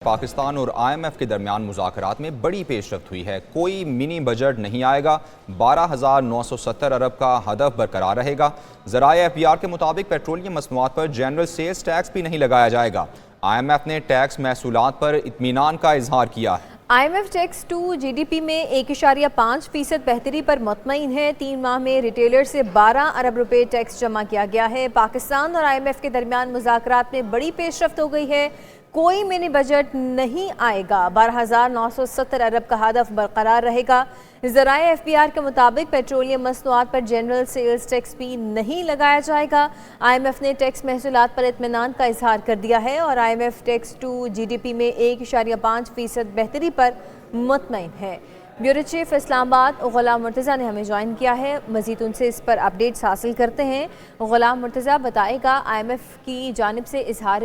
पाकिस्तान और IMF के दरमियान मुज़ाकरात में बड़ी पेशरफ्त हुई है। कोई मिनी बजट नहीं आएगा। 12,970 अरब का हदफ बरकरार रहेगा। ज़राए FBR के मुताबिक पेट्रोलियम मसनूआत पर जनरल सेल्स टैक्स भी नहीं लगाया जाएगा। IMF ने टैक्स महसूलात पर इत्मीनान का इजहार किया है। IMF टैक्स टू GDP में 1.5% बेहतरी पर मुतमईन है। 3 माह में रिटेलर से 12 अरब रुपए टैक्स जमा किया गया है। पाकिस्तान और IMF के दरमियान मुज़ाकरात में बड़ी पेशरफ्त हो गई है। कोई मिनी बजट नहीं आएगा। 12,970 अरब का हदफ बरकरार रहेगा। ज़राए FBR के मुताबिक पेट्रोलियम मसनूआत पर जनरल सेल्स टैक्स भी नहीं लगाया जाएगा। IMF ने टैक्स महसूलात पर इत्मीनान का इजहार कर दिया है और IMF टैक्स टू GDP में 1.5% बेहतरी पर मुतमईन है। ब्यूरो चीफ इस्लामाबाद गुलाम मुर्तज़ा ने हमें ज्वाइन किया है। मज़ीद उनसे इस पर अपडेट्स हासिल करते हैं। गुलाम मुर्तज़ा बताएगा, IMF की जानिब से इजहार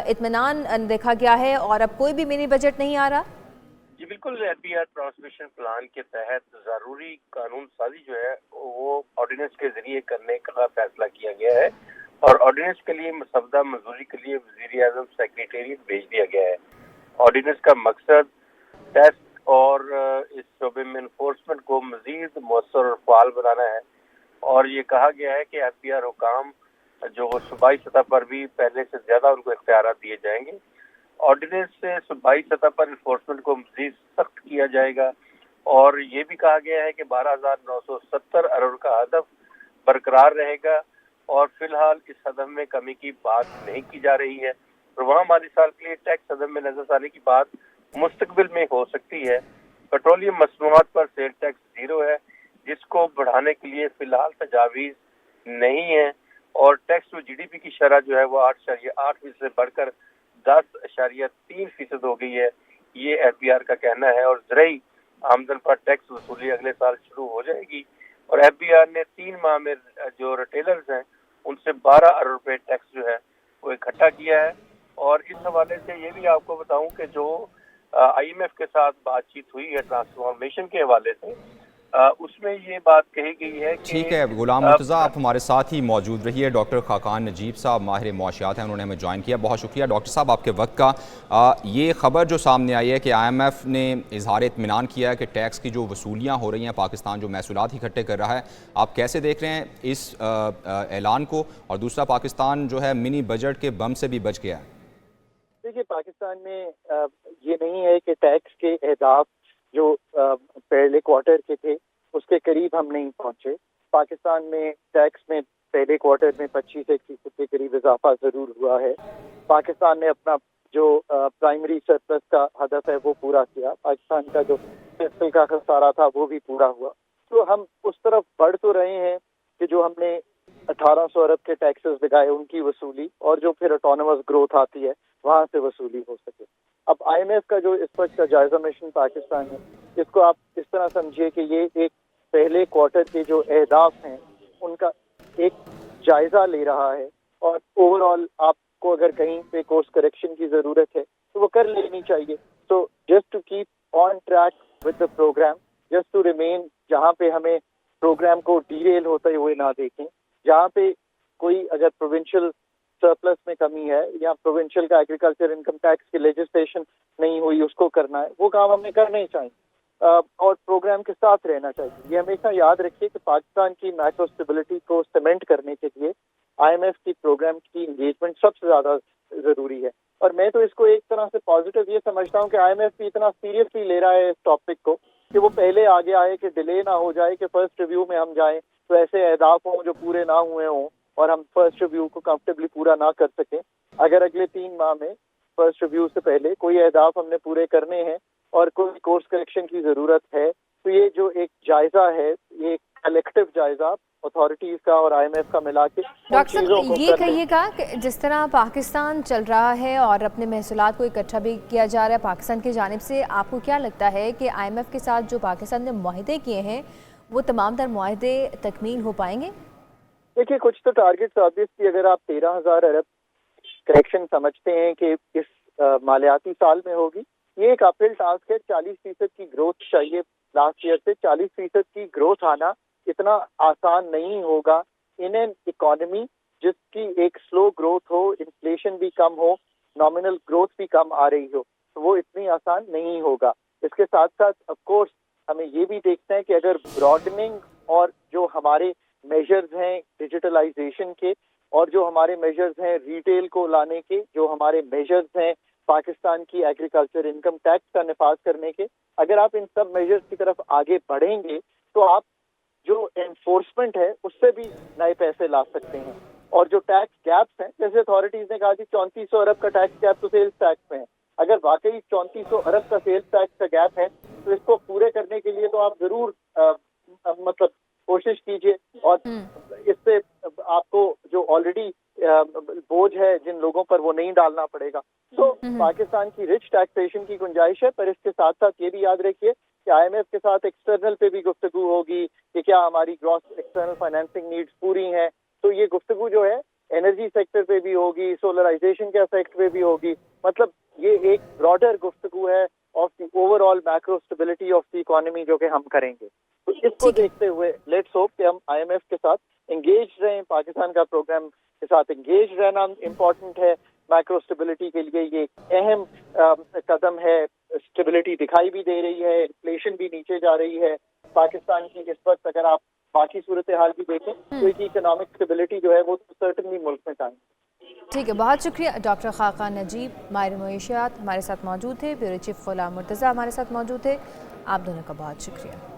इत्मीनान देखा गया है और अब कोई भी मिनी बजट नहीं आ रहा। जी बिल्कुल, FBR ट्रांसमिशन प्लान के तहत ज़रूरी कानून साजी जो है वो ऑर्डिनेंस के जरिए करने का फैसला किया गया है और ऑर्डिनेंस के लिए मसवदा मंजूरी के लिए वज़ीर आज़म सेक्रेटेरिएट भेज दिया गया है। ऑर्डिनेंस का मकसद टेस्ट और इस शोबे में इन्फोर्समेंट को मजीद मौसर और फाल बनाना है और ये कहा गया है कि FBR हुकाम जो सूबाई सतह पर भी पहले से ज़्यादा उनको इख्तियारात दिए जाएंगे। ऑर्डिनेंस से सूबाई सतह पर इन्फोर्समेंट को मजीद सख्त किया जाएगा और ये भी कहा गया है कि 12,970 अरब का हदफ बरकरार रहेगा और फिलहाल इस हदफ में कमी की बात नहीं की जा रही है। रवां माली साल के लिए टैक्स हदफ में नजर आने की बात मुस्तकबिल में हो सकती है। पेट्रोलियम मसनूआत पर सेल टैक्स 0 है, जिसको बढ़ाने के लिए फिलहाल तजावीज़ नहीं है और टैक्स टू GDP की शरह जो है वो 8.8% से बढ़कर 10.3% हो गई है। ये FBR का कहना है और ज़राई आमदन पर टैक्स वसूली अगले साल शुरू हो जाएगी और FBR ने 3 माह में जो रिटेलर्स हैं उनसे 12 अरब रुपए टैक्स जो है वो इकट्ठा किया है। और इस हवाले से ये भी आपको बताऊं कि जो IMF के साथ बातचीत हुई है ट्रांसफॉर्मेशन के हवाले से, उसमें ये बात कही गई है कि ठीक है गुलाम मुर्तज़ा, आप हमारे साथ ही मौजूद रहिए। डॉक्टर खाकान नजीब साहब माहिर मुआशियात हैं, उन्होंने हमें ज्वाइन किया। बहुत शुक्रिया डॉक्टर साहब आपके वक्त का। ये खबर जो सामने आई है कि IMF ने इजहार इत्मीनान किया है कि टैक्स की जो वसूलियाँ हो रही हैं, पाकिस्तान जो महसूलात इकट्ठे कर रहा है, आप कैसे देख रहे हैं इस ऐलान को? और दूसरा, पाकिस्तान जो है मिनी बजट के बम से भी बच गया है। देखिए, पाकिस्तान में ये नहीं है कि टैक्स के अहदाफ जो पहले क्वार्टर के थे उसके करीब हम नहीं पहुंचे। पाकिस्तान में टैक्स में पहले क्वार्टर में 25% के करीब इजाफा जरूर हुआ है। पाकिस्तान ने अपना जो प्राइमरी सरप्लस का हदफ है वो पूरा किया। पाकिस्तान का जो फिस्कल का खसारा था वो भी पूरा हुआ। तो हम उस तरफ बढ़ तो रहे हैं कि जो हमने 1800 अरब के टैक्सेस लगाए उनकी वसूली और जो फिर ऑटोनमस ग्रोथ आती है वहां से वसूली हो सके। अब IMF का जो इस वक्त का जायजा मिशन पाकिस्तान है, इसको आप इस तरह समझिए कि ये एक पहले क्वार्टर के जो अहदाफ हैं उनका एक जायजा ले रहा है और ओवरऑल आपको अगर कहीं पे कोर्स करेक्शन की जरूरत है तो वो कर लेनी चाहिए। तो just to keep on track with the programme, just to remain, जहाँ पे हमें प्रोग्राम को डीरेल होते हुए ना देखें, जहाँ पे कोई अगर प्रोविंशियल सरप्लस में कमी है या प्रोविंशियल का एग्रीकल्चर इनकम टैक्स की लेजिस्लेशन नहीं हुई उसको करना है, वो काम हमें करने चाहिए और प्रोग्राम के साथ रहना चाहिए। ये हमेशा याद रखिए कि पाकिस्तान की मैक्रो स्टेबिलिटी को सीमेंट करने के लिए IMF की प्रोग्राम की इंगेजमेंट सबसे ज्यादा जरूरी है। और मैं तो इसको एक तरह से पॉजिटिव ये समझता हूँ कि IMF भी इतना सीरियसली ले रहा है इस टॉपिक को कि वो पहले आगे आए कि डिले ना हो जाए कि फर्स्ट रिव्यू में हम जाएं तो ऐसे अहदाफ हों जो पूरे ना हुए हों और हम फर्स्ट रिव्यू को कंफर्टेबली पूरा ना कर सकें। अगर अगले 3 माह में फर्स्ट रिव्यू से पहले कोई अहदाफ हमने पूरे करने हैं और कोई कोर्स करेक्शन की जरूरत है तो ये जो एक जायजा है, ये कलेक्टिव जायजा अथॉरिटीज का और IMF का मिला के डॉक्टर साहब ये कहिएगा कि जिस तरह पाकिस्तान चल रहा है और अपने महसूलात को इकट्ठा भी किया जा रहा है पाकिस्तान की जानिब से, आपको क्या लगता है कि IMF के साथ जो पाकिस्तान ने मुआहदे किए हैं वो तमाम तर मुआहदे तकमील हो पाएंगे? देखिए, कुछ तो टारगेट्स ऑब्वियसली अगर आप 13,000 अरब करेक्शन समझते हैं कि इस मालियाती साल में होगी, ये एक अपील टास्क है। 40% की ग्रोथ चाहिए लास्ट ईयर से। 40% की ग्रोथ आना इतना आसान नहीं होगा इन एन इकोनॉमी जिसकी एक स्लो ग्रोथ हो, इन्फ्लेशन भी कम हो, नॉमिनल ग्रोथ भी कम आ रही हो। وہ اتنی آسان نہیں ہوگا. اس کے ساتھ ساتھ آف کورس ہمیں یہ بھی دیکھنا ہے کہ اگر براڈننگ اور جو ہمارے میجرز ہیں ڈیجیٹلائزیشن کے اور جو ہمارے میجرز ہیں ریٹیل کو لانے کے، جو ہمارے میجرز ہیں پاکستان کی ایگریکلچر انکم ٹیکس کا نفاذ کرنے کے، اگر آپ ان سب میجرز کی طرف آگے بڑھیں گے تو آپ جو انفورسمنٹ ہے اس سے بھی نئے پیسے لا سکتے ہیں. اور جو ٹیکس گیپس ہیں، جیسے اتھارٹیز نے کہا کہ 3400 ارب کا ٹیکس گیپ تو سیلز ٹیکس میں ہے. اگر واقعی 3400 ارب کا سیلز ٹیکس کا گیپ ہے تو اس کو پورے کرنے کے لیے تو آپ ضرور مطلب کوشش کیجیے، اور اس سے آپ کو جو آلریڈی بوجھ ہے جن لوگوں پر وہ نہیں ڈالنا پڑے گا. تو پاکستان کی رچ ٹیکسیشن کی گنجائش ہے، پر اس کے ساتھ ساتھ یہ بھی یاد رکھیے کہ آئی ایم ایف کے ساتھ ایکسٹرنل پہ بھی گفتگو ہوگی کہ کیا ہماری گراس ایکسٹرنل فائنینسنگ نیڈز پوری ہیں. تو یہ گفتگو جو ہے انرجی سیکٹر پہ بھی ہوگی، سولرائزیشن کے سیکٹر پہ بھی ہوگی. مطلب یہ ایک براڈر گفتگو ہے of the over all macro stability of the economy جو کہ ہم کریں گے. تو اس کو دیکھتے ہوئے لیٹس ہوپ کہ ہم آئی ایم ایف کے ساتھ انگیج رہیں، پاکستان کا پروگرام کے ساتھ انگیج رہنا امپورٹنٹ ہے. میکرو اسٹیبلٹی کے لیے یہ ایک اہم قدم ہے. اسٹیبلٹی دکھائی بھی دے رہی ہے، انفلیشن بھی نیچے جا رہی ہے پاکستان کی اس وقت. اگر آپ باقی صورتحال بھی دیکھیں تو ایک اکنامک اسٹیبلٹی جو ہے وہ سرٹنلی ملک میں قائم ہے. ٹھیک ہے، بہت شکریہ ڈاکٹر خاقان نجیب، ماہر معیشت ہمارے ساتھ موجود تھے. بیورو چیف غلام مرتضیٰ ہمارے ساتھ موجود تھے. آپ دونوں کا بہت شکریہ.